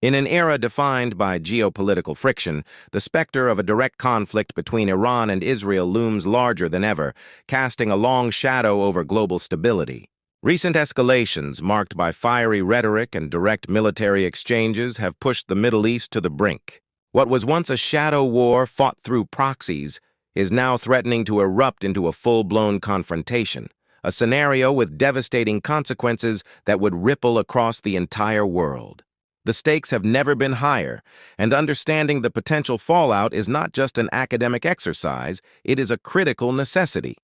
In an era defined by geopolitical friction, the specter of a direct conflict between Iran and Israel looms larger than ever, casting a long shadow over global stability. Recent escalations, marked by fiery rhetoric and direct military exchanges, have pushed the Middle East to the brink. What was once a shadow war fought through proxies is now threatening to erupt into a full-blown confrontation, a scenario with devastating consequences that would ripple across the entire world. The stakes have never been higher, and understanding the potential fallout is not just an academic exercise, it is a critical necessity.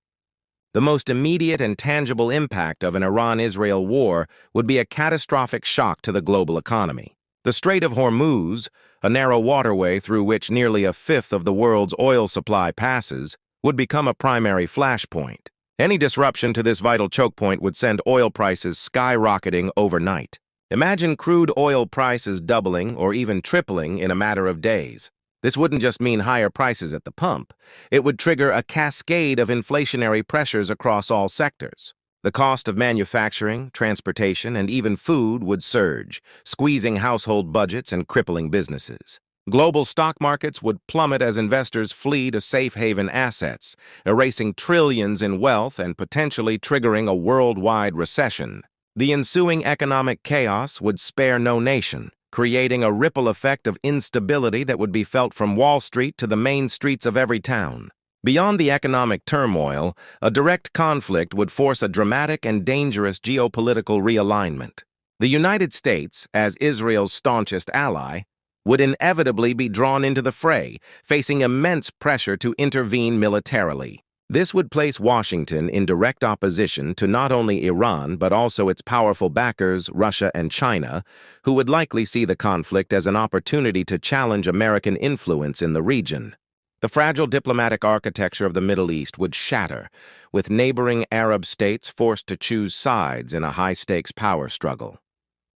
The most immediate and tangible impact of an Iran-Israel war would be a catastrophic shock to the global economy. The Strait of Hormuz, a narrow waterway through which nearly a fifth of the world's oil supply passes, would become a primary flashpoint. Any disruption to this vital choke point would send oil prices skyrocketing overnight. Imagine crude oil prices doubling or even tripling in a matter of days. This wouldn't just mean higher prices at the pump. It would trigger a cascade of inflationary pressures across all sectors. The cost of manufacturing, transportation, and even food would surge, squeezing household budgets and crippling businesses. Global stock markets would plummet as investors flee to safe haven assets, erasing trillions in wealth and potentially triggering a worldwide recession. The ensuing economic chaos would spare no nation, creating a ripple effect of instability that would be felt from Wall Street to the main streets of every town. Beyond the economic turmoil, a direct conflict would force a dramatic and dangerous geopolitical realignment. The United States, as Israel's staunchest ally, would inevitably be drawn into the fray, facing immense pressure to intervene militarily. This would place Washington in direct opposition to not only Iran but also its powerful backers, Russia and China, who would likely see the conflict as an opportunity to challenge American influence in the region. The fragile diplomatic architecture of the Middle East would shatter, with neighboring Arab states forced to choose sides in a high-stakes power struggle.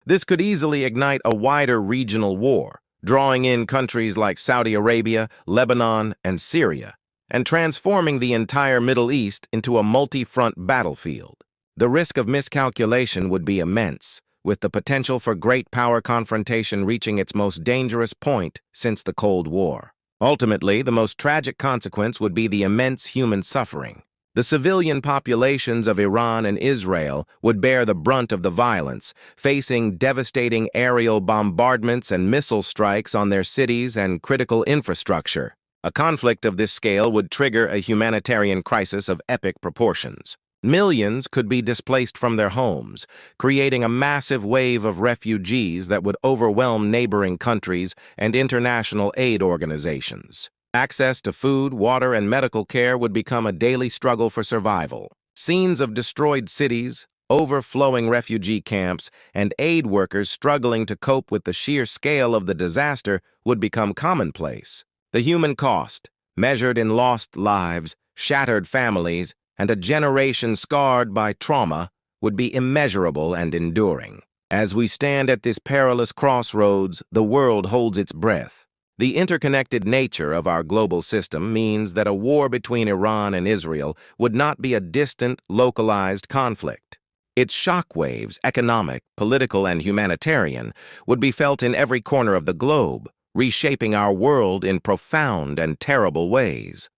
This could easily ignite a wider regional war, drawing in countries like Saudi Arabia, Lebanon, and Syria, and transforming the entire Middle East into a multi-front battlefield. The risk of miscalculation would be immense, with the potential for great power confrontation reaching its most dangerous point since the Cold War. Ultimately, the most tragic consequence would be the immense human suffering. The civilian populations of Iran and Israel would bear the brunt of the violence, facing devastating aerial bombardments and missile strikes on their cities and critical infrastructure. A conflict of this scale would trigger a humanitarian crisis of epic proportions. Millions could be displaced from their homes, creating a massive wave of refugees that would overwhelm neighboring countries and international aid organizations. Access to food, water, and medical care would become a daily struggle for survival. Scenes of destroyed cities, overflowing refugee camps, and aid workers struggling to cope with the sheer scale of the disaster would become commonplace. The human cost, measured in lost lives, shattered families, and a generation scarred by trauma, would be immeasurable and enduring. As we stand at this perilous crossroads, the world holds its breath. The interconnected nature of our global system means that a war between Iran and Israel would not be a distant, localized conflict. Its shockwaves, economic, political, and humanitarian, would be felt in every corner of the globe, reshaping our world in profound and terrible ways.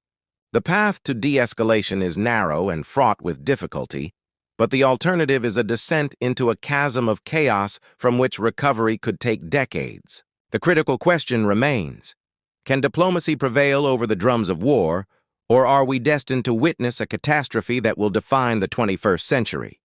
The path to de-escalation is narrow and fraught with difficulty, but the alternative is a descent into a chasm of chaos from which recovery could take decades. The critical question remains: can diplomacy prevail over the drums of war, or are we destined to witness a catastrophe that will define the 21st century?